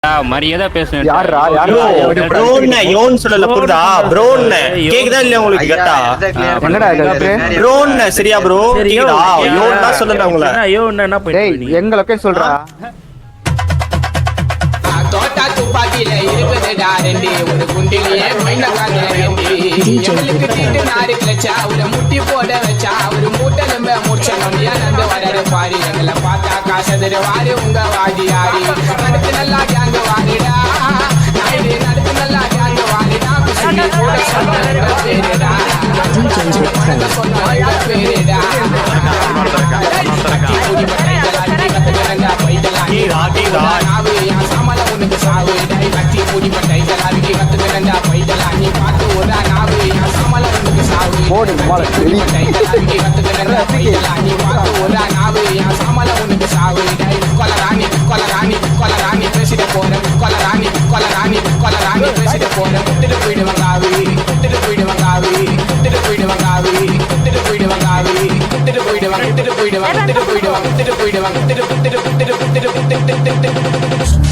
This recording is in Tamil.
மரியாதை பேசுறேன். யாரா யோன் சொல்லல புரியுதா? ப்ரோன் கேக்குதா இல்லையா உங்களுக்கு? கேட்டா என்னடா இது? ப்ரோன் சரியா ப்ரோ? கேக்குதா? யோன் தான் சொல்லல உங்கள. யோன் என்ன போயிட்டு எங்க லொகேஷன் சொல்றா? தோட்டா துப்பாக்கில இருக்குதுடா ரெண்டு ஒரு குண்டிலேயே மைன காதல ரெண்டு எங்களுக்கு தீட்டு நாடு கிளச்சா அவரை முட்டி போட வச்சா ஒரு மூட்டை நம்ப முடிச்சணும் நடந்து வராரு பாரு எங்களை பார்த்தா காசு வாரு உங்க வாடி ஆடி நடத்து நல்லா கேங்க வாரிடா நாயுடு நடத்து நல்லா கேங்க வாரிடா குசி கூட சொன்ன பேருடா சொன்ன பேருடா கட்டி கூடி பட்டை கத்துக்கிறா பைடலா நாவு என் சாமல உனக்கு சாவு டை கட்டி கூடி பட்டை கத்துக்கிறா பைடலா நீ பார்த்து ஒரு நாவு என் சாமல உனக்கு சாவு பட்டை கத்துக்கிறா பைடலா நீ பார்த்து ஒரு நாவு என் சாமல உனக்கு சாவு டை கொலராணி கொலராணி கொலராணி பேசிட்டு போறேன் கொலராணி கொலராணி கொலராணி பேசிட்டு போறேன் விட்டுட்டு போயிடுவாங்க ஆவி விட்டுட்டு போயிடுவாங்க ஆவி விட்டுட்டு போயிடுவாங்க ஆவி விட்டுட்டு போயிடுவாங்க ஆவி விட்டுட்டு போயிடுவாங்க விட்டுட்டு போயிடுவாங்க விட்டுட்டு போயிடுவாங்க விட்டுட்டு போயிடுவாங்க விட்டுட்டு விட்டுட்டு விட்டுட்டு விட்டுட்டு விட்டுட்டு